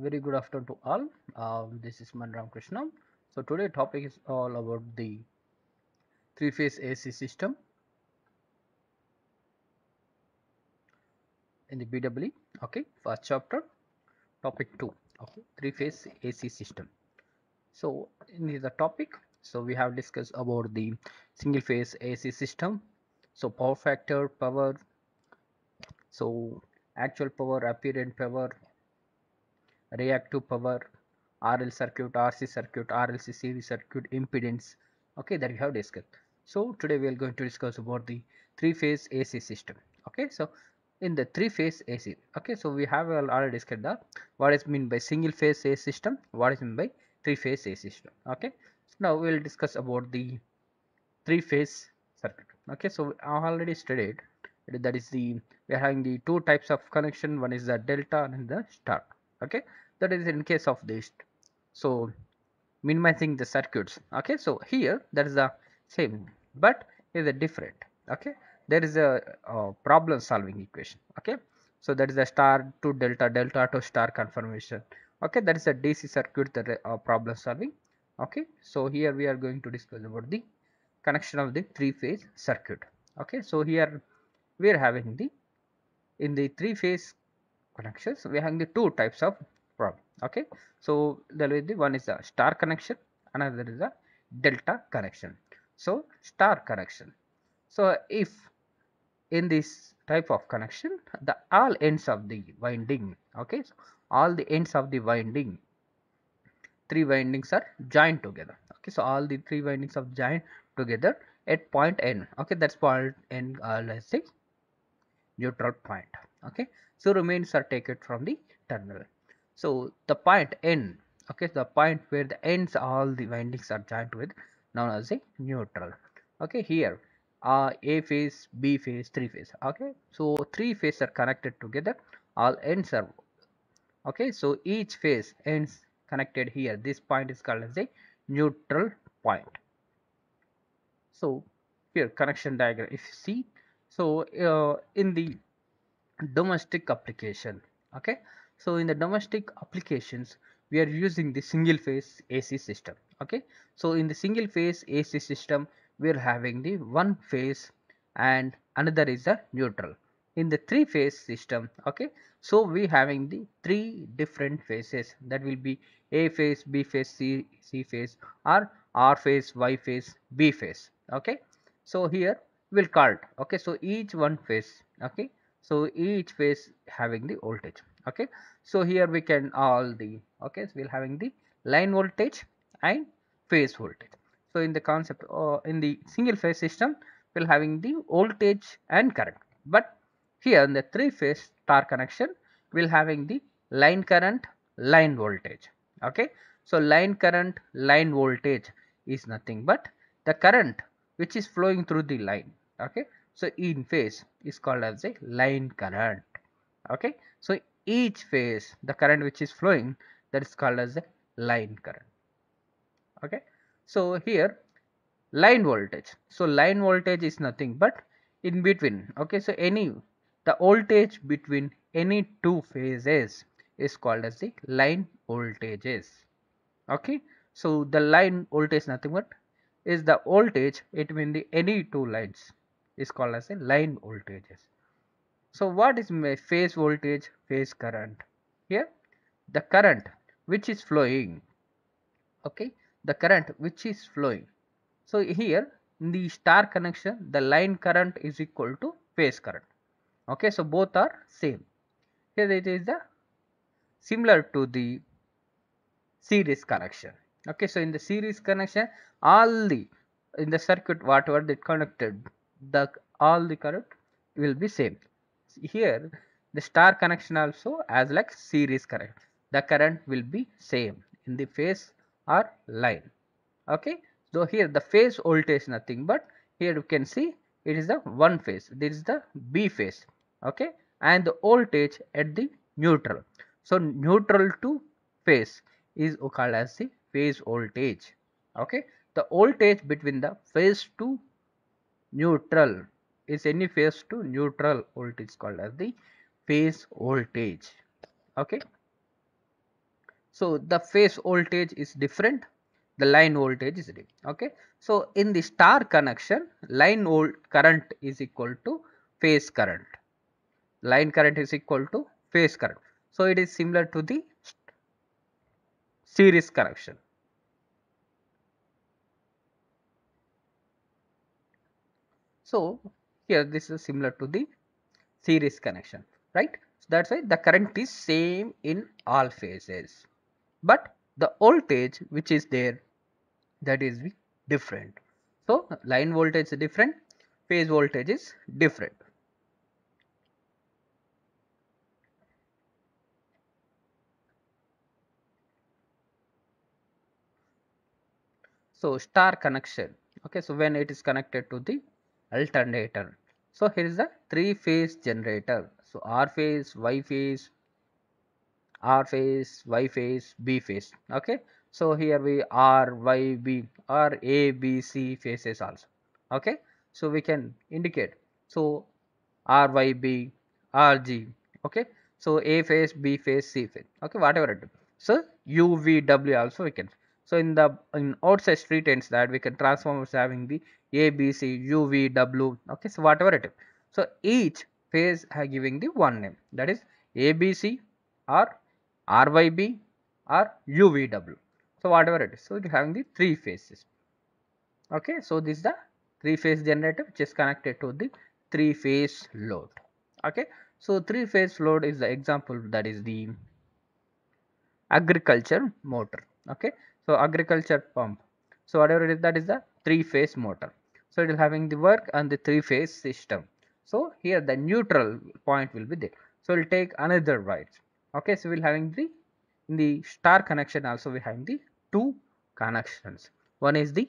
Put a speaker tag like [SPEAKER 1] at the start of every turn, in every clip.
[SPEAKER 1] Very good afternoon to all. This is Manram Krishna. So today topic is all about the three-phase AC system in the BWE. Okay, first chapter, topic 2. Okay, three-phase AC system. So in the topic, so we have discussed about the single-phase AC system. So power factor, power, so actual power, apparent power, reactive power, RL circuit, RC circuit, RLC series circuit, impedance. Okay, that we have discussed. So today we are going to discuss about the three-phase AC system. Okay, so in the three-phase AC. Okay, so we have already discussed that what is meant by single-phase AC system, what is meant by three-phase AC system. Okay, so now we will discuss about the three-phase circuit. Okay, so I already studied that is the we are having the two types of connection. One is the delta and the star. Okay, that is in case of this. So minimizing the circuits. Okay, so here that is the same, but is a different. Okay, there is a problem solving equation. Okay, so that is a star to delta, delta to star conformation. Okay, that is a DC circuit that problem solving. Okay, so here we are going to discuss about the connection of the three-phase circuit. Okay, so here we are having the in the three-phase connections we are having the two types of problem. Okay, so there will be one is a star connection, another is a delta connection. So star connection, so if in this type of connection the all ends of the winding, okay, so all the ends of the winding, three windings are joined together. Okay, so all the three windings are joined together at point N. Okay, that's point N, let's say neutral point. Okay, so remains are taken from the terminal. So the point N, okay, the point where the ends all the windings are joined with, known as a neutral. Okay, here A phase, B phase, three phase. Okay, so three phases are connected together, all ends are, okay, so each phase ends connected here. This point is called as a neutral point. So here connection diagram, if you see, so in the domestic application, okay, so in the domestic applications we are using the single phase AC system. Okay, so in the single phase AC system we are having the one phase and another is a neutral. In the three phase system, okay, so we having the three different phases, that will be A phase, B phase, C phase, or R phase, Y phase, B phase. Okay, so here we'll call it, okay, so each one phase, okay, so each phase having the voltage. Okay, so here we can all the, okay, so we'll having the line voltage and phase voltage. So in the concept in the single phase system we'll having the voltage and current, but here in the three phase star connection we'll having the line current, line voltage. Okay, so line current, line voltage is nothing but the current which is flowing through the line. Okay, so in phase is called as a line current. Okay, so each phase the current which is flowing, that is called as a line current. Okay, so here line voltage, so line voltage is nothing but in between. Okay, so any the voltage between any two phases is called as the line voltages. Okay, so the line voltage nothing but is the voltage between the any two lines is called as a line voltages. So what is my phase voltage, phase current? Here the current which is flowing, okay, the current which is flowing. So here in the star connection the line current is equal to phase current. Okay, so both are same. Here it is the similar to the series connection. Okay, so in the series connection all the in the circuit whatever they connected, the all the current will be same. Here the star connection also as like series current, the current will be same in the phase or line. Okay, so here the phase voltage nothing but here you can see it is the one phase, this is the B phase. Okay, and the voltage at the neutral, so neutral to phase is called as the phase voltage. Okay, the voltage between the phase to neutral is any phase to neutral voltage called as the phase voltage. Okay, So the phase voltage is different, the line voltage is different. Okay, so in the star connection, line volt current is equal to phase current. Line current is equal to phase current. So it is similar to the series connection. So here this is similar to the series connection, right? So that's why the current is same in all phases, but the voltage which is there, that is different. So line voltage is different, phase voltage is different. So star connection, okay, so when it is connected to the alternator, so here is the three phase generator. So R phase, Y phase, R phase, Y phase, B phase. Okay, so here we R, Y, B, or A, B, C phases also. Okay, so we can indicate. So R, Y, B, R, G. Okay, so A phase, B phase, C phase. Okay, whatever it is. So U, V, W also we can. So in outside street ends, that we can transformers having the A, B, C, U, V, W. Okay, so whatever it is. So each phase are giving the one name, that is A, B, C, or RYB or UVW. So whatever it is. So it is having the three phases. Okay, so this is the three phase generator which is connected to the three phase load. Okay, so three phase load is the example, that is the agriculture motor. Okay, so agriculture pump. So whatever it is, that is the three phase motor. So it is having the work on the three phase system. So here the neutral point will be there. So we'll take another wires. Okay, so we'll having the in the star connection also we having the two connections. One is the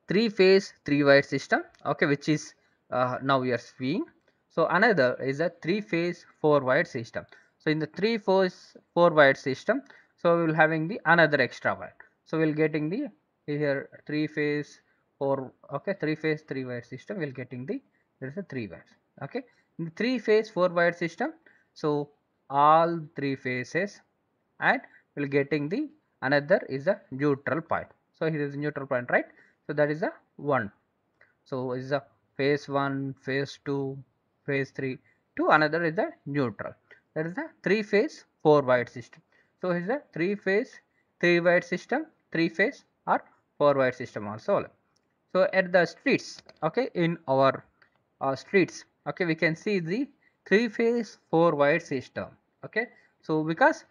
[SPEAKER 1] three phase three wire system, okay, which is now we are seeing. So another is a three phase four wire system. So in the three phase four wire system, so we will having the another extra wire. So we'll getting the here three phase four, okay, three phase three wire system, we'll getting the there is a three wires. Okay, in the three phase four wire system, so all three phases, and we'll getting the another is a neutral point. So here is a neutral point, right? So that is the one. So is a phase 1, phase 2, phase 3 to another is the neutral. That is the three phase four wire system. So is a three phase three wire system, three phase or four wire system also. So at the streets, okay, in our streets, okay, we can see the three phase four wire system. Okay, so because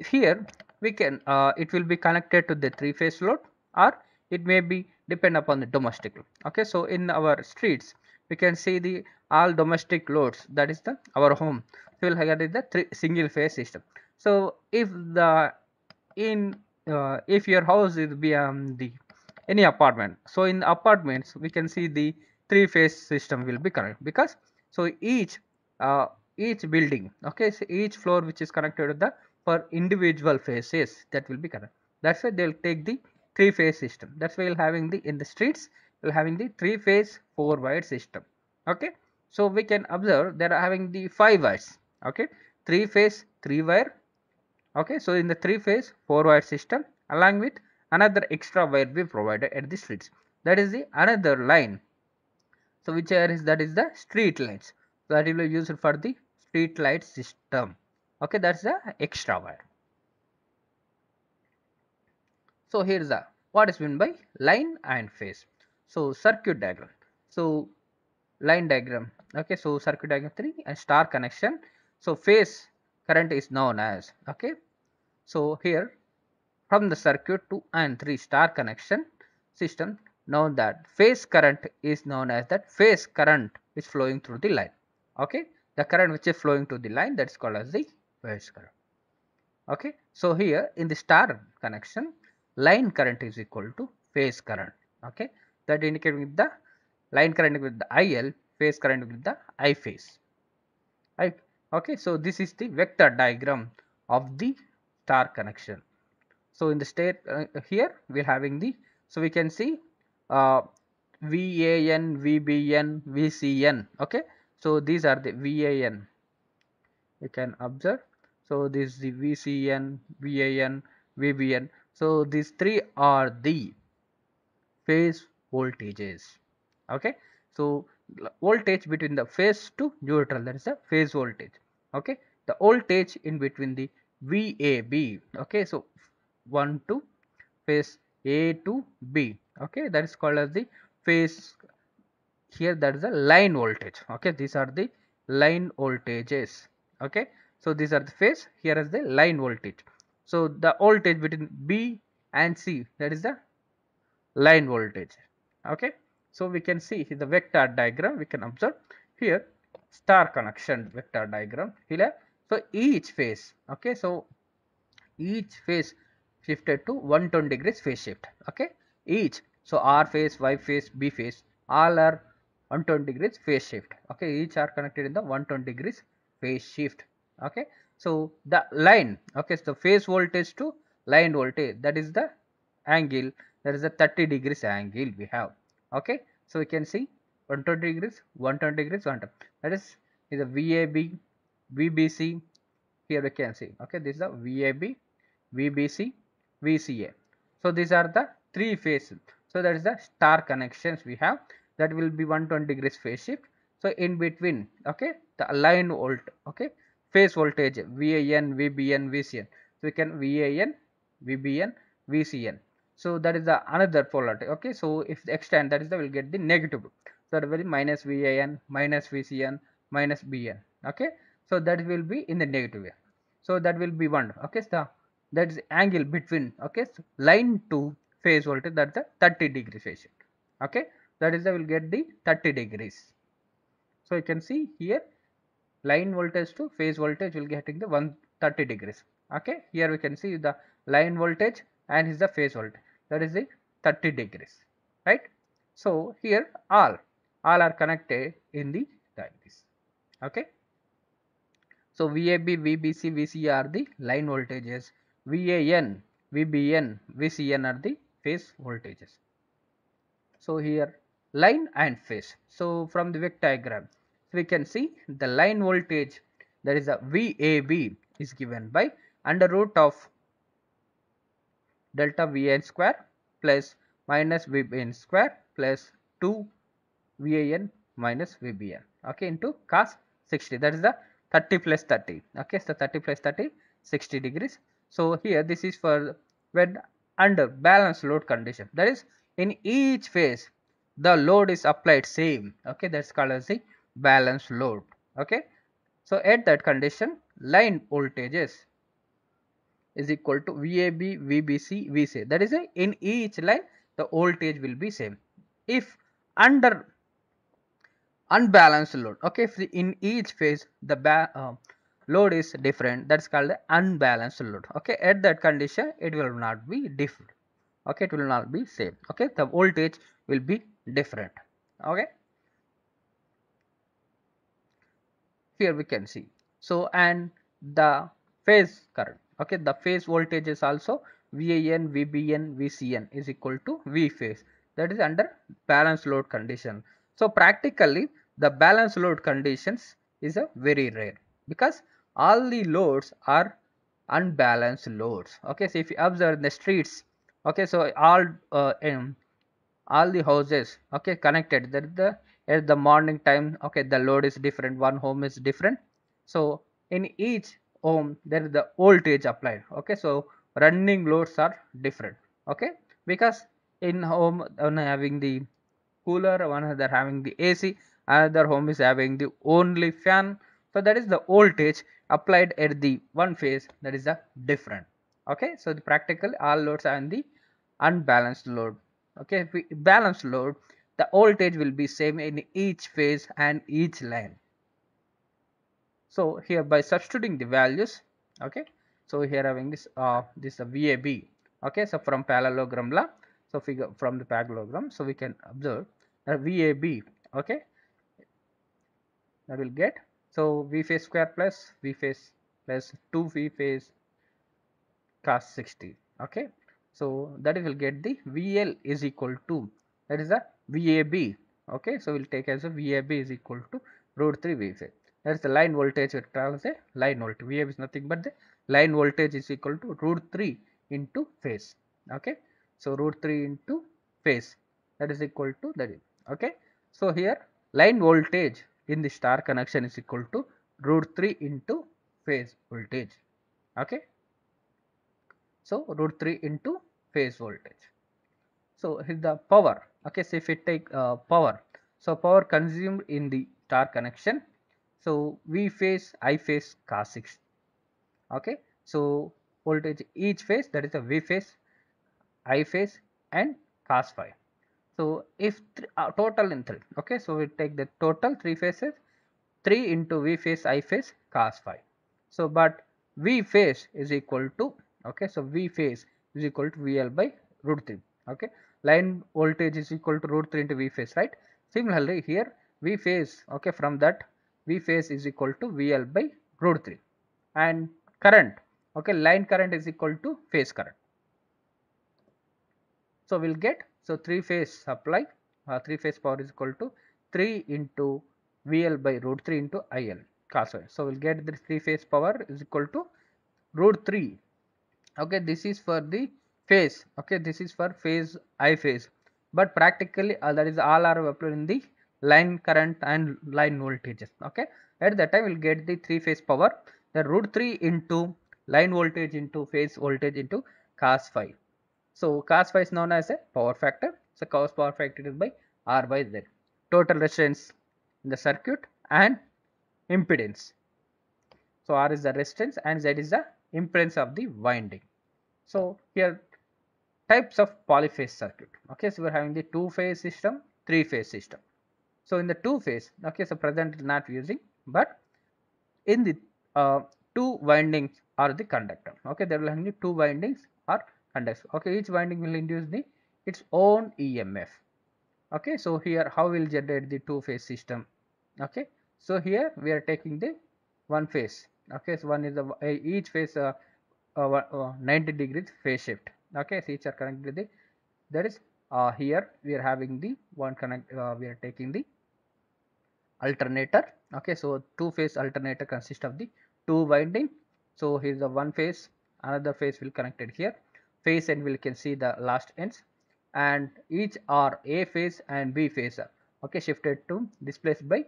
[SPEAKER 1] here we can it will be connected to the three phase load, or it may be depend upon the domestic load. Okay, so in our streets we can see the all domestic loads, that is the our home, so we'll have the three single phase system. So if the in if your house is beyond the any apartment, so in apartments we can see the three phase system will be connected, because so uh, each building, okay, so each floor which is connected to the for individual phases, that will be connected. That's why they'll take the three phase system. That's why you'll having the in the streets you'll having the three phase four wire system. Okay, so we can observe they are having the five wires. Okay, three phase three wire. Okay, so in the three phase four wire system, along with another extra wire we provided at the streets, that is the another line. So which wire is that, is the street lights, so that will be used for the street light system. Okay, that's the extra wire. So here is the what is meant by line and phase. So circuit diagram. So line diagram, okay, so circuit diagram 3 and star connection. So phase current is known as, okay, so here from the circuit 2 and 3 star connection system, known that phase current is known as that phase current is flowing through the line. Okay, the current which is flowing to the line, that is called as the phase current. Okay, so here in the star connection, line current is equal to phase current. Okay, that indicated with the line current with the IL, phase current with the I phase. Right. Okay, so this is the vector diagram of the star connection. So in the state here we are having the, so we can see uh, VAN, VBN, VCN. Okay, so these are the VAN. You can observe So this is the VCN, VAN, VBN. So these three are the phase voltages. Okay, so voltage between the phase to neutral, that is the phase voltage. Okay, the voltage in between the VAB. Okay, so 1 to phase A to B. Okay, that is called as the phase. Here that is the line voltage. Okay, these are the line voltages. Okay, so these are the phase, here is the line voltage. So the voltage between B and C, that is the line voltage. Okay, so we can see the vector diagram, we can observe here star connection vector diagram here. So each phase, okay, so each phase shifted to 120 degrees phase shift. Okay, each, so R phase, Y phase, B phase, all are 120 degrees phase shift. Okay, each are connected in the 120 degrees phase shift. Okay, so the line, okay, so phase voltage to line voltage, that is the angle, that is the 30 degrees angle we have. Okay, so we can see 120 degrees, 120 degrees, 120, that is a VAB, VBC. Here we can see, okay, this is the VAB, VBC, VCA. So these are the three phases. So that is the star connections we have, that will be 120 degrees phase shift. So in between, okay, the line volt, okay, phase voltage VAN, VBN, VCN. So we can VAN, VBN, VCN. So that is the another polarity. Okay, so if the extend, that is the will get the negative. So that will be minus VAN, minus VCN, minus BN. Okay, so that will be in the negative way. So that will be 1. Okay, so that is angle between, okay, so line to phase voltage, that's the 30 degree phase shift. Okay, that is the will get the 30 degrees. So you can see here line voltage to phase voltage will getting the 130 degrees. Okay, here we can see the line voltage and is the phase voltage, that is the 30 degrees, right? So here all are connected in the like this. Okay, so VAB, VBC, VCA are the line voltages. VAN, VBN, VCN are the phase voltages. So here line and phase. So from the vector diagram, we can see the line voltage, that is a VAB, is given by under root of delta VN square plus minus VBN square plus 2 VAN minus VBN, okay, into cos 60, that is the 30 plus 30. Okay, so 30 plus 30, 60 degrees. So here this is for when under balance load condition, that is in each phase the load is applied same. Okay, that's called as the balance load. Okay, so at that condition line voltages is equal to VAB, VBC, VCA, that is a, in each line the voltage will be same. If under unbalanced load, okay, if in each phase the load is different, that's called the unbalanced load. Okay, at that condition it will not be different. Okay, it will not be same. Okay, the voltage will be different. Okay, here we can see. So and the phase current, okay, the phase voltage is also VAN, VBN, VCN is equal to V phase, that is under balance load condition. So practically the balance load conditions is a very rare, because all the loads are unbalanced loads. Okay, so if you observe the streets, okay, so all the houses, okay, connected, that is the at the morning time, okay, the load is different, one home is different. So in each home there is the voltage applied. Okay, so running loads are different. Okay, because in home one having the cooler, one other having the AC, another home is having the only fan. So that is the voltage applied at the one phase, that is the different. Okay, so the practical all loads are in the unbalanced load. Okay, if we balance load, the voltage will be same in each phase and each line. So here by substituting the values, okay, so here having this VAB. Okay, so from parallelogram law, so figure from the parallelogram, so we can observe that VAB, okay, that will get, so V phase square plus V phase plus 2 V phase cos 60. Okay, so that will get the VL is equal to, that is the VAB. Okay, so we'll take as a VAB is equal to root 3 V phase. That's the line voltage will travel the line voltage. VA is nothing but the line voltage is equal to root 3 into phase. Okay. So root 3 into phase, that is equal to that. Okay. So here line voltage in the star connection is equal to root 3 into phase voltage. Okay. So root 3 into phase voltage. So here the power. Okay. So if we take power, so power consumed in the star connection. So V phase, I phase, cos 6. Okay. So voltage each phase, that is a V phase, I phase and cos 5. So if total in 3. Okay. So we take the total 3 phases, 3 into V phase, I phase, cos 5. So but V phase is equal to, okay, so V phase is equal to VL by root 3. Okay. Line voltage is equal to root 3 into V phase, right? Similarly here V phase, okay, from that V phase is equal to VL by root 3. And current, okay, line current is equal to phase current. So we'll get, so 3 phase supply, 3 phase power is equal to 3 into VL by root 3 into IL cos phi. So we'll get this 3 phase power is equal to root 3. Okay, this is for the phase. Okay, this is for phase I phase. But practically that is all are applied in the line current and line voltages. Okay, at that time we'll get the 3 phase power, the root 3 into line voltage into phase voltage into cos phi. So cos phi is known as a power factor. So cos power factor is by R by Z. Total resistance in the circuit and impedance. So R is the resistance and Z is the impedance of the winding. So here types of polyphase circuit. Okay, so we are having the two phase system, three phase system. So in the two phase, okay, so present is not using, but in the two windings are the conductor. Okay, there will have two windings or conductors. Okay, each winding will induce the its own EMF. Okay, so here how will generate the two phase system? Okay, so here we are taking the one phase. Okay, so one is the each phase 90 degrees phase shift. Okay, so each are connected to the, that is here we are having the one connect, we are taking the alternator. Okay, so two phase alternator consists of the two winding. So here is the one phase, another phase will connected here, phase end we can see the last ends, and each are A phase and B phase are, okay, shifted to displaced by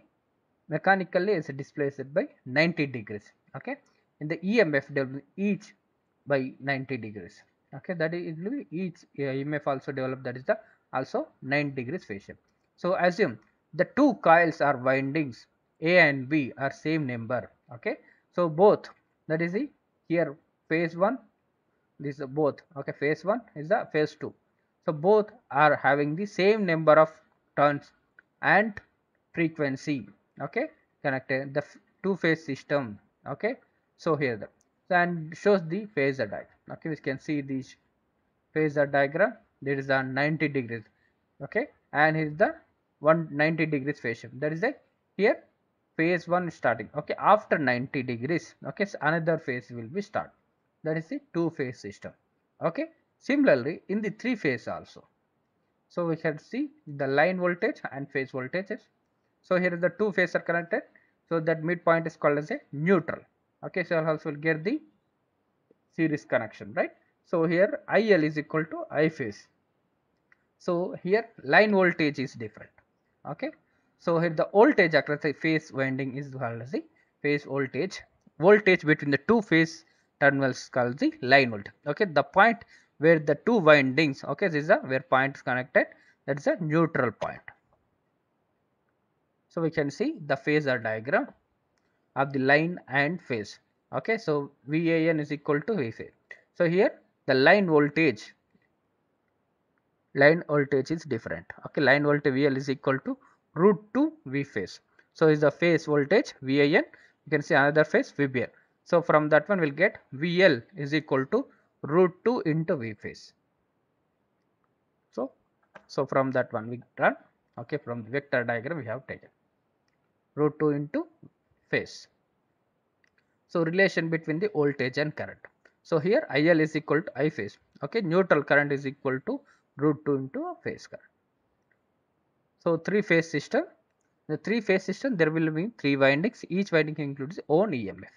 [SPEAKER 1] mechanically is displaced by 90 degrees. Okay, in the EMF develop each by 90 degrees. Okay, that is each EMF also developed, that is the also 9 degrees phase shift. So assume the two coils are windings A and B are same number. Okay, so both, that is the here phase 1, this is both. Okay, phase 1 is the phase 2. So both are having the same number of turns and frequency. Okay, connected the two phase system. Okay, so here the, and shows the phasor diagram. Okay, we can see the phasor diagram. There is a 90 degrees. Okay, and here is the 190 degrees phase shift. That is a here phase 1 starting. Okay, after 90 degrees. Okay, so another phase will be start. That is the two phase system. Okay, similarly in the three phase also. So we can see the line voltage and phase voltages. So here is the two phases are connected. So that midpoint is called as a neutral. Okay, so also will get the series connection, right? So here IL is equal to I phase. So here line voltage is different. Okay, so here the voltage across the phase winding is called as the phase voltage. Voltage between the two phase terminals called the line voltage. Okay, the point where the two windings, okay, this is a where point is connected, that is a neutral point. So we can see the phasor diagram of the line and phase. Okay, so VAN is equal to V phase. So here the line voltage is different. Okay, line voltage VL is equal to root 2 V phase. So is the phase voltage VAN, you can see another phase VBN. So from that one we'll get VL is equal to root 2 into V phase. So from that one we run, okay, from the vector diagram we have taken root 2 into phase. So relation between the voltage and current. So here IL is equal to I phase. Okay, neutral current is equal to root 2 into phase current. So three phase system. The three-phase system, there will be three windings. Each winding includes its own EMF.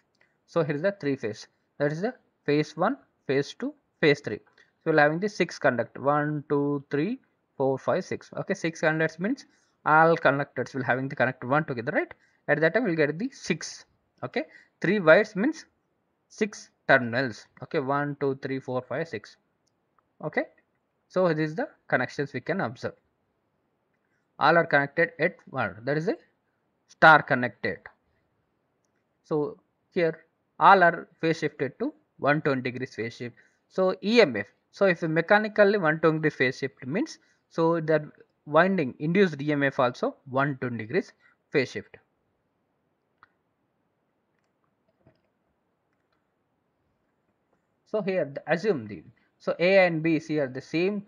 [SPEAKER 1] So here is the three phase. That is the phase 1, phase 2, phase 3. So we'll having the 6 conductors. 1, 2, 3, 4, 5, 6. Okay, 6 conductors means all conductors will having the connector 1 together, right? At that time we'll get the 6. Okay, 3 wires means 6 terminals. Okay, 1, 2, 3, 4, 5, 6. Okay, so this is the connections we can observe. All are connected at one. That is a star connected. So here all are phase shifted to 120 degrees phase shift. So EMF. So if mechanically 120 phase shift means, so that winding induced EMF also 120 degrees phase shift. So here assume the, so A and B is here the same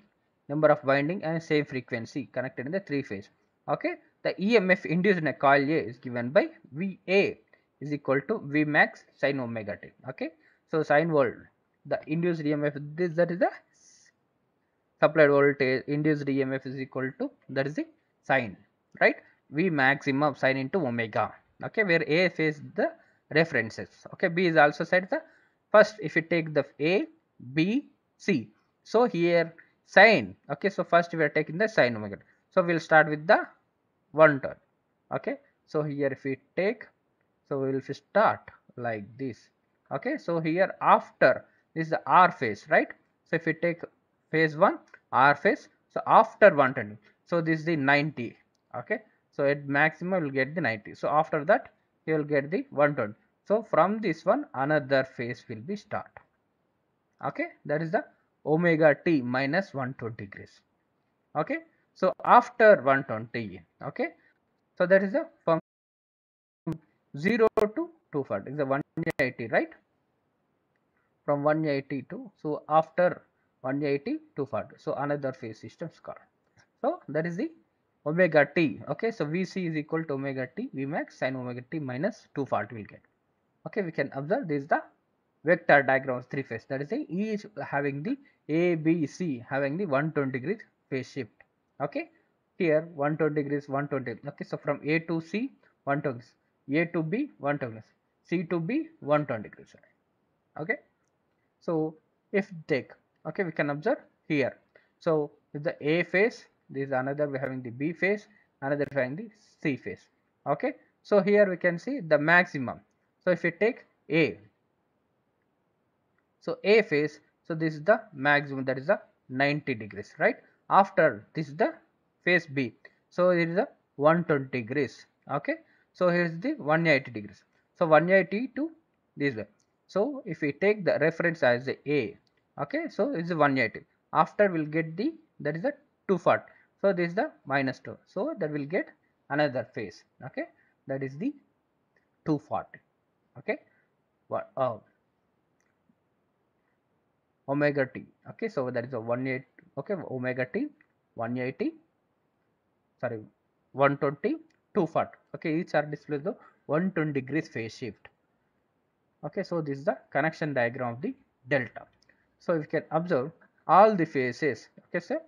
[SPEAKER 1] number of winding and same frequency connected in the three phase. Okay, the EMF induced in a coil A is given by VA is equal to V max sin omega t. Okay, so sin volt, the induced EMF, this, that is the supplied voltage, induced EMF is equal to, that is the sine, right? V maximum sine into omega. Okay, where A phase the references. Okay, B is also said the first. If you take the A, B, C, so here sine. Okay, so first we are taking the sine omega. So we'll start with the one term. Okay, so here if we take, so we will start like this. Okay, so here after this is the R phase, right? So if we take phase 1 R phase, so after 120, so this is the 90. Okay, so at maximum will get the 90. So after that you will get the 120. So from this one another phase will be start. Okay, that is the omega t minus 120 degrees. Okay, so after 120, okay, so that is the from 0 to 240 is the 180, right? From 180 to, so after 180 to 40, so another phase system is called. So that is the omega t. Okay, so Vc is equal to omega t V max sin omega t minus 240 will get. Okay, we can observe this is the vector diagram of three phase. That is the each having the A, B, C having the 120 degrees phase shift. Okay, here 120 degrees 120. Okay, so from A to C 120 degrees, A to B 120 degrees, C to B 120 degrees. Okay, so if take, okay, we can observe here. So with the A phase, this is another we having the B phase, another having the C phase. Okay, so here we can see the maximum. So if we take A, so A phase, so this is the maximum, that is the 90 degrees, right? After this is the phase B, so it is a 120 degrees. Okay, so here is the 180 degrees. So 180 to this way. So if we take the reference as A, okay, so it is 180. After we'll get the, that is the 240. So this is the minus 2. So that will get another phase. Okay, that is the 240. Okay, what? Omega t. Okay, so that is a 180. Okay, omega t 180, sorry, 120, 240. Okay, each are displayed the 120 degrees phase shift. Okay, so this is the connection diagram of the delta. So if you can observe all the phases. Okay, so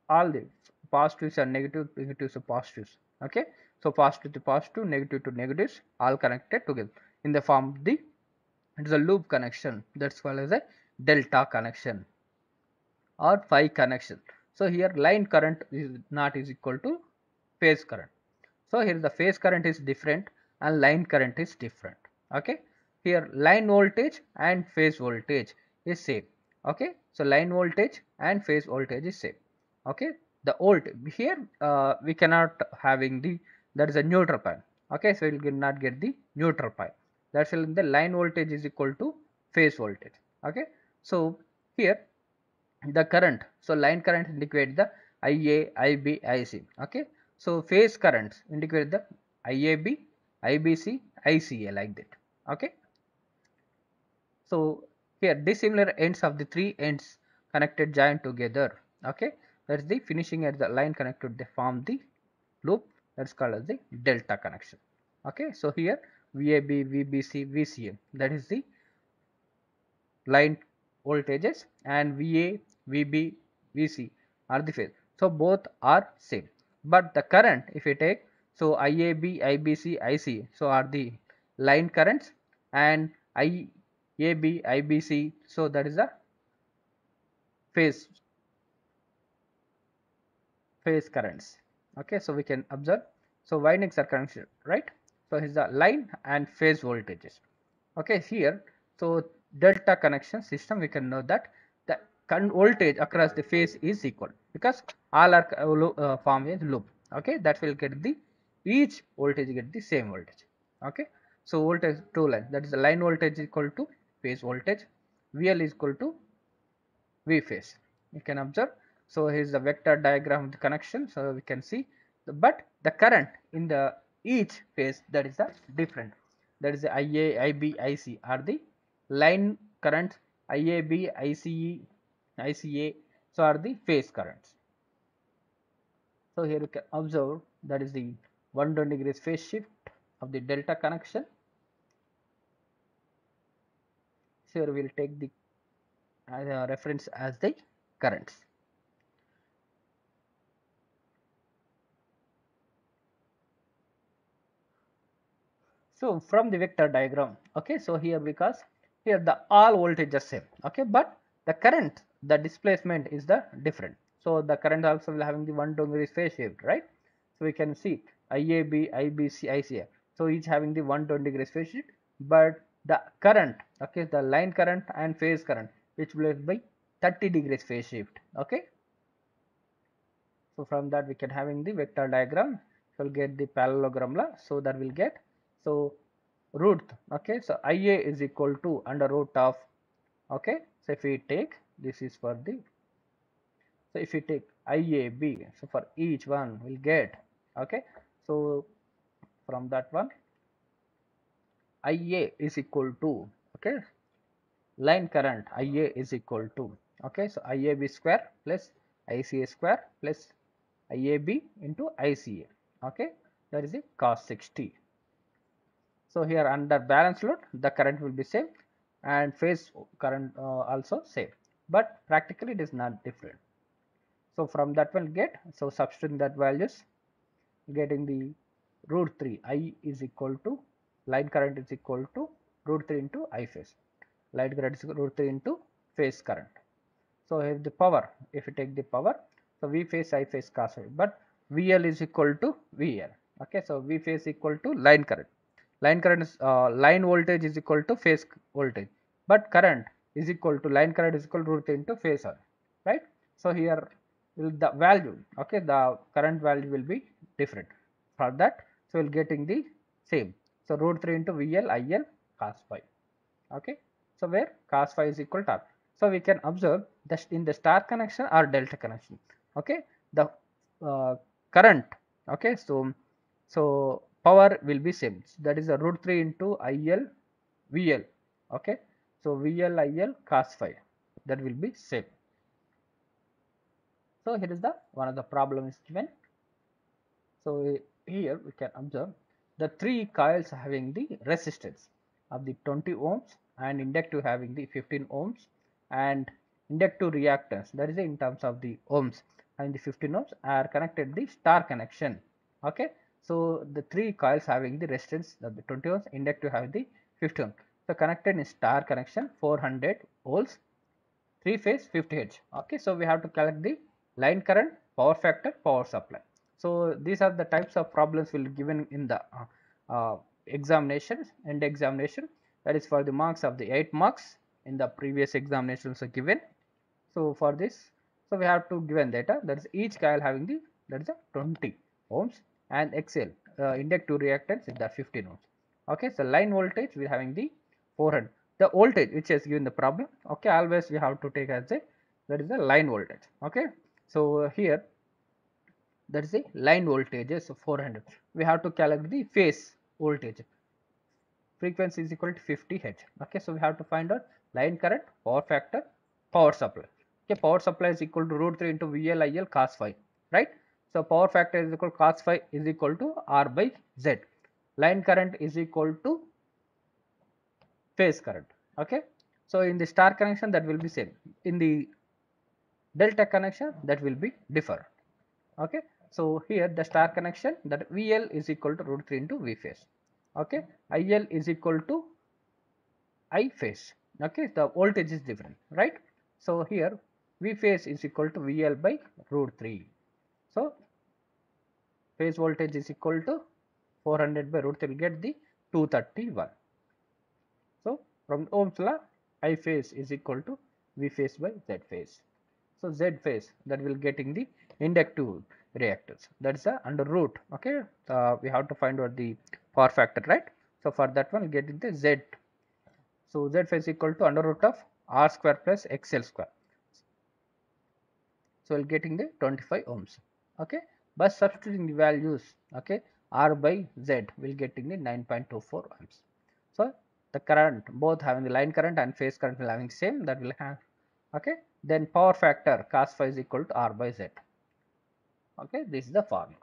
[SPEAKER 1] all the positives and negatives are positives. Okay, so positive to positive, negative to negatives, all connected together in the form of the, it is a loop connection, that's called as a delta connection or phi connection. So here line current is not is equal to phase current. So here the phase current is different and line current is different. Okay, here line voltage and phase voltage is same. Okay, so line voltage and phase voltage is same. Okay, the volt here we cannot having the, that is a neutral point. Okay, so we will not get the neutral point. That's why the line voltage is equal to phase voltage. Okay, so here the current, so line current indicate the Ia, Ib, Ic. Okay, so phase currents indicate the Iab, Ibc, Ica, like that. Okay, so here dissimilar ends of the three ends connected joined together. Okay, that's the finishing at the line connected, they form the loop, that's called as the delta connection. Okay, so here Vab, Vbc, Vca, that is the line voltages, and Va, Vb, Vc are the phase. So both are same, but the current if we take, So IAB, IBC, IC, so are the line currents, and IAB, IBC, so that is the phase currents. Okay, so we can observe, so windings are connected, right? So here's the line and phase voltages. Okay, here, so delta connection system, we can know that the current voltage across the phase is equal, because all are form a loop. Okay, that will get the each voltage get the same voltage. Okay, so voltage two line, that is the line voltage is equal to phase voltage, VL is equal to V phase. You can observe. So here is the vector diagram of the connection. So we can see, but the current in the each phase, that is the different. That is the IA, IB, IC are the line currents. IAB, ICE, ICA, so are the phase currents. So here you can observe, that is the 120 degrees phase shift of the delta connection. So here we will take the reference as the currents. So from the vector diagram, okay, so here, because here the all voltage are same, okay, but the current, the displacement is the different. So the current also will having the 120 degrees phase shift, right? So we can see IAB, IBC, ICA. So each having the 120 degrees phase shift, but the current, okay, the line current and phase current, which will by 30 degrees phase shift, okay. So from that we can having the vector diagram, so we'll get the parallelogram law. So that will get, so root, okay, so Ia is equal to under root of, okay, so if we take, this is for the, so if we take IAB, so for each one we'll get, okay, so from that one Ia is equal to, okay, line current Ia is equal to, okay, so IAB square plus ICA square plus IAB into ICA, okay, that is the cos 60. So here under balance load, the current will be same and phase current also same, but practically it is not different. So from that one get, so substituting that values, getting the root 3 I is equal to, line current is equal to root 3 into I phase, line current is root 3 into phase current. So here the power, if you take the power, so V phase I phase cos phi, but VL is equal to VL. Okay, so V phase equal to line current. Line current is line voltage is equal to phase voltage, but current is equal to, line current is equal to root into phasor, right? So here will the value, okay, the current value will be different. For that, so we'll getting the same. So root 3 into VL IL cos phi. Okay, so where cos phi is equal to R. So we can observe that in the star connection or delta connection, okay, the current, okay, so power will be same, that is a root 3 into IL VL, okay, so VL IL cos phi, that will be same. So here is the one of the problem is given. So here we can observe the three coils having the resistance of the 20 ohms and inductive having the 15 ohms, and inductive reactance, that is in terms of the ohms, and the 15 ohms are connected the star connection. Okay, so the three coils having the resistance of the 20 ohms, inductive have the 15 ohms. So connected in star connection, 400 volts, 3 phase 50 Hz. Okay, so we have to calculate the line current, power factor, power supply. So these are the types of problems will given in the examination, end examination, that is for the marks of the 8 marks in the previous examinations are given. So for this, so we have to given data, that is each coil having the, that is a 20 ohms, and XL inductive reactance is the 15 ohms. Okay, so line voltage we are having the 400, the voltage which is given the problem, okay, always we have to take as a, that is the line voltage. Okay, so here that is the line voltage is 400, we have to calculate the phase voltage, frequency is equal to 50 Hz. Okay, so we have to find out line current, power factor, power supply. Okay, power supply is equal to root 3 into VL IL cos phi, right? So power factor is equal to cos phi is equal to R by Z. Line current is equal to phase current. Okay, so in the star connection that will be same, in the delta connection that will be differ. Okay, So here the star connection, that VL is equal to root 3 into V phase. Okay, IL is equal to I phase. Okay, the voltage is different, right? So here V phase is equal to VL by root 3. So phase voltage is equal to 400 by root 3, will get the 231. So from Ohm's law, I phase is equal to V phase by Z phase. So Z phase, that will getting the inductive reactance. That's the under root. Okay, we have to find out the power factor, right? So for that one, getting the Z. So Z phase equal to under root of R square plus XL square. So we'll getting the 25 ohms. Okay, by substituting the values, okay, R by Z will getting the 9.24 ohms. So the current, both having the line current and phase current will having same, that will have. Okay, then power factor cos phi is equal to R by Z. Okay, this is the formula.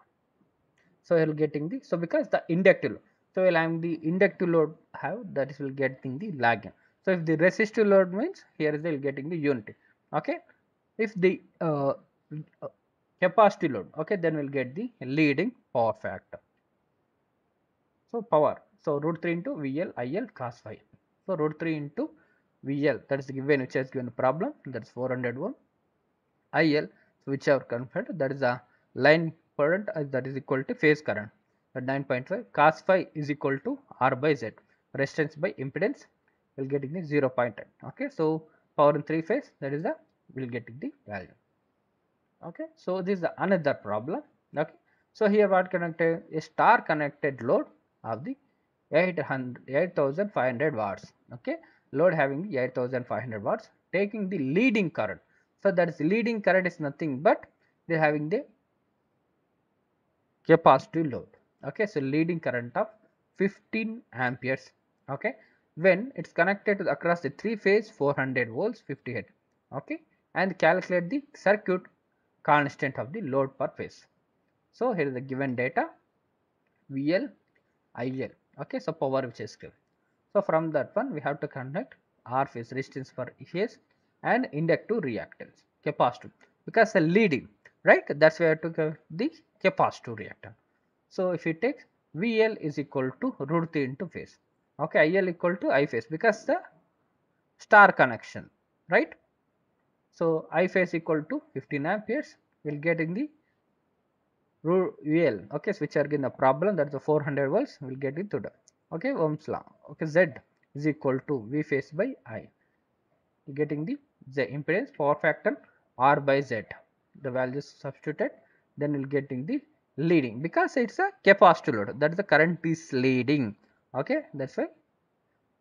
[SPEAKER 1] So you will getting the, so because the inductive load, so we'll having the inductive load have, that is will getting the lagging. So if the resistive load means, here is they will getting the unity. Okay, if the capacity load, okay, then we'll get the leading power factor. So power, so root 3 into VL IL cos phi. So root 3 into VL, that is given, which has given the problem, that is 400 ohm. IL, which are converted, that is a line current, that is equal to phase current, at 9.5. Cos phi is equal to R by Z, resistance by impedance, will getting the 0.8. Okay, so power in 3 phase, that is the, will getting the value. Okay, so this is another problem. Okay, so here what connected, a star connected load of the 8500 watts. Okay, load having 8500 watts, taking the leading current. So that is leading current is nothing but they are having the capacitive load. Okay, so leading current of 15 amperes. Okay, when it's connected to across the 3 phase 400 volts 50 Hz. Okay, and calculate the circuit constant of the load per phase. So here is the given data VL, IL. Okay, so power which is given. So from that one we have to conduct R phase resistance per phase and inductive reactance capacitive, because the leading, right, that's where to get the capacitive reactance. So if you take VL is equal to root 3 into phase. Okay, IL equal to I phase because the star connection, right? So I phase equal to 15 amperes, will get in the VL. Okay, so which are in the problem, that's the 400 volts, will get it to the, okay, Ohm's law. Okay, Z is equal to V phase by I, getting the Z impedance power factor R by Z, the values substituted, then we'll getting the leading, because it's a capacitor load, that is the current is leading. Okay, that's why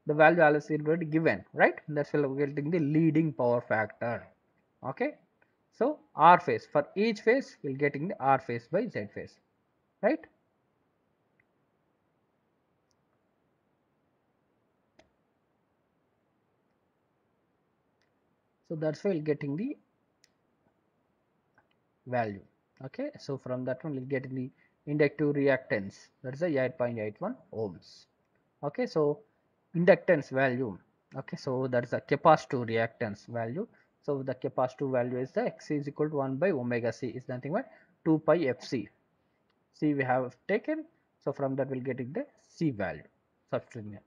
[SPEAKER 1] the value always is given, right? That's why we're getting the leading power factor. Okay, so R phase, for each phase we'll getting the R phase by Z phase, right? So that's why we'll getting the value. Okay, so from that one we'll get the inductive reactance, that's a 8.81 ohms. Okay, so inductance value, okay, so that's a capacitive reactance value. So the capacitive value is the X is equal to 1 by omega C, is nothing but 2 pi FC. C we have taken, so from that we'll getting the C value substituting.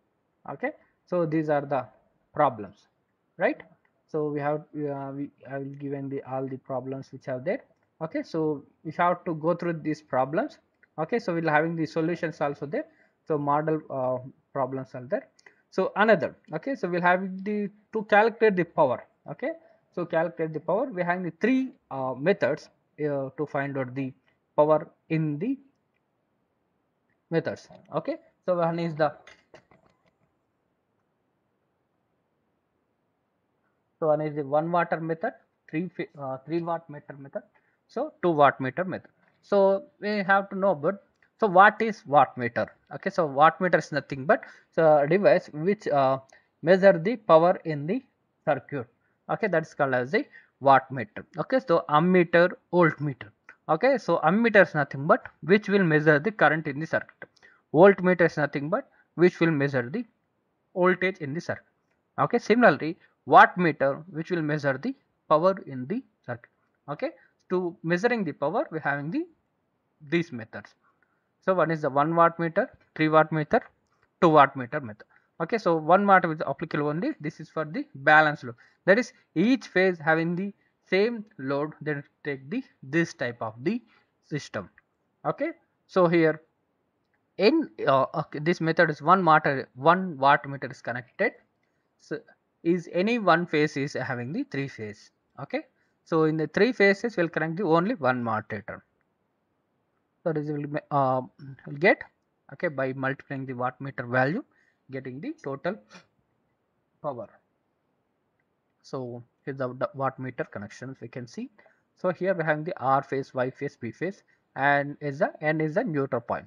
[SPEAKER 1] Okay, so these are the problems, right? So we have I will given the all the problems which are there. Okay, so we have to go through these problems. Okay, so we'll having the solutions also there. So model problems are there. So another, okay, so we'll have the to calculate the power. Okay, so calculate the power, we have the three methods to find out the power in the methods. Okay, so one is the, so one is the 1 watt method, 3 watt meter method, so 2 watt meter method. So we have to know about, so what is watt meter? Okay, so watt meter is nothing but a device which measure the power in the circuit. Okay, that's called as the watt meter. Okay, so ammeter, voltmeter. Okay, so ammeter is nothing but which will measure the current in the circuit. Voltmeter is nothing but which will measure the voltage in the circuit. Okay, similarly wattmeter which will measure the power in the circuit. Okay, to measuring the power we having the these methods. So one is the 1 watt meter, 3 watt meter, 2 watt meter method. Okay, so 1 watt is applicable only. This is for the balance load. That is each phase having the same load, then take the this type of the system. Okay, so here in okay, this method is 1 watt meter is connected. So is any one phase is having the 3 phase. Okay, so in the 3 phases we'll connect the only 1 watt meter. So this will get, okay, by multiplying the watt meter value, getting the total power. So here's the watt meter connections we can see. So here we have the R phase, Y phase, P phase, and N is the neutral point.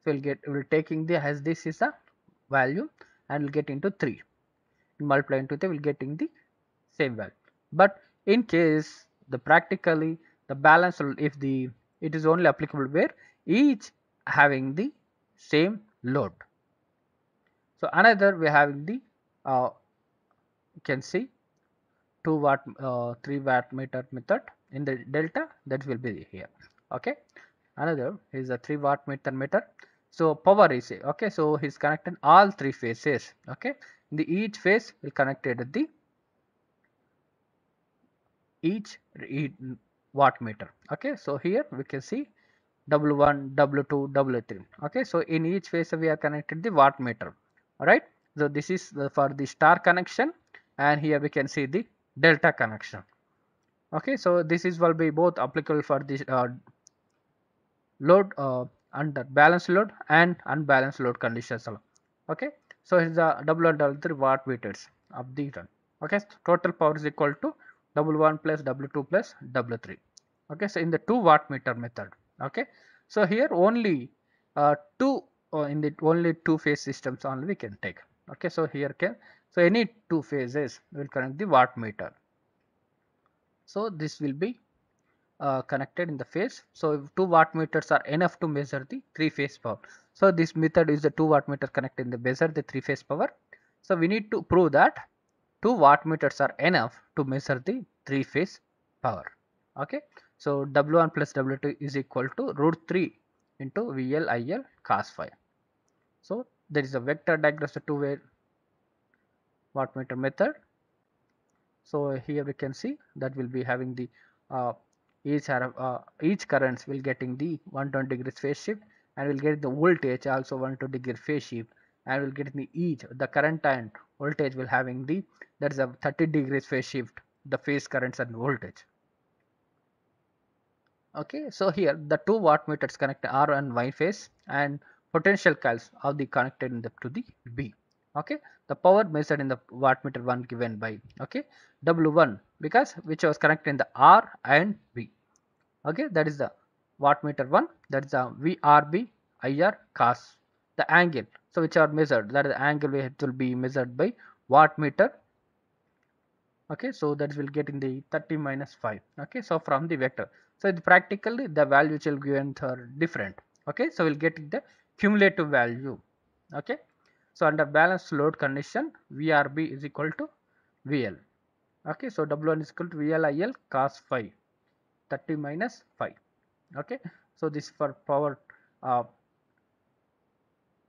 [SPEAKER 1] So we'll taking the as this is a value, and we'll get into 3. Multiply into 3, we'll getting the same value. But in case the practically the balance, if the it is only applicable where each having the same load. So another we having the you can see 2 watt 3 watt meter method in the delta, that will be here. Okay, another is a 3 watt meter method. So power is okay, so he's connected all 3 phases. Okay, in the each phase will connected the each watt meter. Okay, so here we can see W1, W2, W3. Okay, so in each phase we are connected the watt meter. All right, so this is for the star connection, and here we can see the delta connection. Okay, so this is will be both applicable for this load under balanced load and unbalanced load conditions. Okay, so it's the W1, W3 watt meters of the run. Okay, so total power is equal to W1 plus W2 plus W3. Okay, so in the 2 watt meter method. Okay, so here only two in the only two phase systems only we can take. Okay, so here can, so any two phases will connect the watt meter. So this will be connected in the phase. So if 2 watt meters are enough to measure the 3 phase power. So this method is the 2 watt meter connected in the measure the 3 phase power. So we need to prove that 2 watt meters are enough to measure the 3 phase power. Okay, so W1 plus W2 is equal to root 3 into VL IL cos phi. So there is a vector diagram of 2 watt meter method. So here we can see that will be having the uh, each currents will getting the 120 degrees phase shift, and will get the voltage also 120 degree phase shift, and will get the each the current and voltage will having the, that is a 30 degrees phase shift, the phase currents and voltage. Okay, so here the 2 watt meters connect R and Y phase, and potential coils are the connected in the to the B. Okay, the power measured in the wattmeter 1 given by, okay, W1, because which was connected in the R and B. Okay, that is the wattmeter 1, that is the VRB IR cos the angle, so which are measured, that is the angle it will be measured by wattmeter. Okay, so that will get in the 30 minus 5. Okay, so from the vector, so practically the values will given are different. Okay, so we'll get the cumulative value. Okay, so under balanced load condition, VRB is equal to VL. Okay, so W1 is equal to VLIL cos phi, 30 minus 5. Okay, so this for power,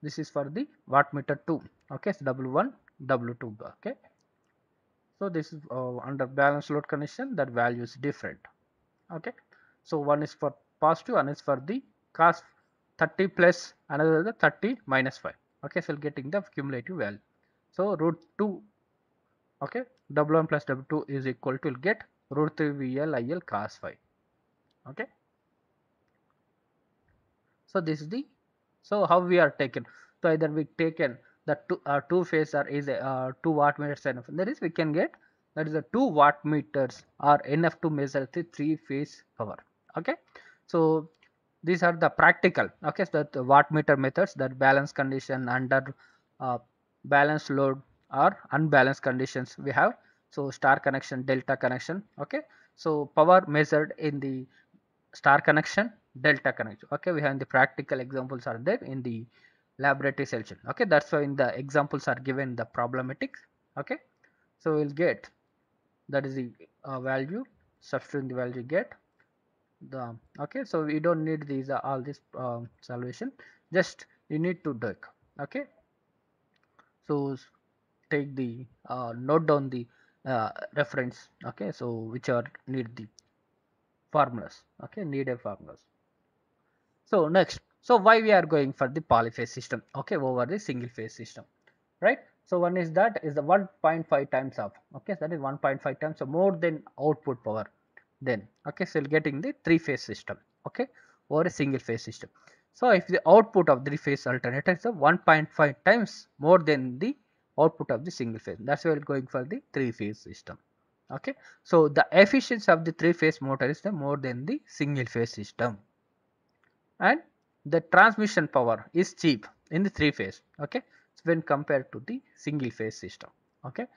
[SPEAKER 1] this is for the wattmeter 2. Okay, so W1, W2. Okay, so this is under balanced load condition, that value is different. Okay, so one is for positive, one is for the cos 30 plus, another the 30 minus 5. Okay, so getting the cumulative value. So root 2, okay, W1 plus W2 is equal to, get root 3 VL IL cos phi. Okay, so this is the, so how we are taken, so either we taken the two phase or is 2 watt meters enough, that is we can get, that is the 2 watt meters are enough to measure the 3 phase power. Okay, so these are the practical, okay, so the watt meter methods, that balance condition under uh, balance load or unbalanced conditions we have. So star connection, delta connection. Okay, so power measured in the star connection, delta connection. Okay, we have the practical examples are there in the laboratory session. Okay, that's why in the examples are given the problematics. Okay, so we'll get, that is the value, substitute the value, get the okay. So we don't need these all this solution, just you need to do it. Okay, so take the note down the reference. Okay, so which are need the formulas. Okay, needed formulas. So next, so why we are going for the polyphase system, okay, over the single phase system, right? So one is that is the 1.5 times of, okay, that is 1.5 times, so more than output power. Then okay, so getting the three phase system, okay, or a single phase system. So if the output of three phase alternator is 1.5 times more than the output of the single phase, that's why we're going for the three phase system. Okay, so the efficiency of the three phase motor is the more than the single phase system, and the transmission power is cheap in the three phase, okay, when compared to the single phase system. Okay,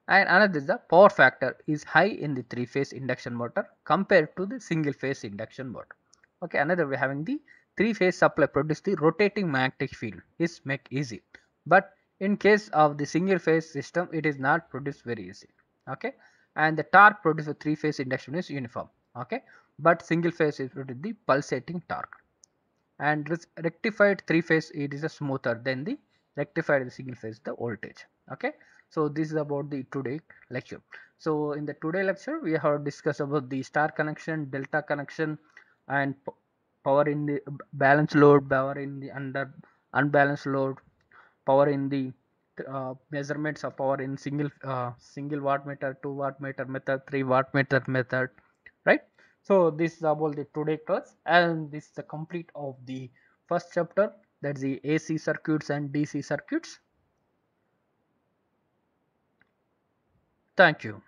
[SPEAKER 1] and another is the power factor is high in the three phase induction motor compared to the single phase induction motor. Okay, another way having the three phase supply produce the rotating magnetic field is make easy, but in case of the single phase system it is not produced very easy. Okay, and the torque produced for three phase induction is uniform. Okay, but single phase is produced the pulsating torque, and rectified three phase it is a smoother than the rectified single phase the voltage. Okay, so this is about the today lecture. So in the today lecture we have discussed about the star connection, delta connection, and power in the balanced load, power in the under unbalanced load, power in the measurements of power in single wattmeter, 2 wattmeter method, 3 wattmeter method, right? So this is about the today class, and this is the complete of the first chapter, that's the AC circuits and DC circuits. Thank you.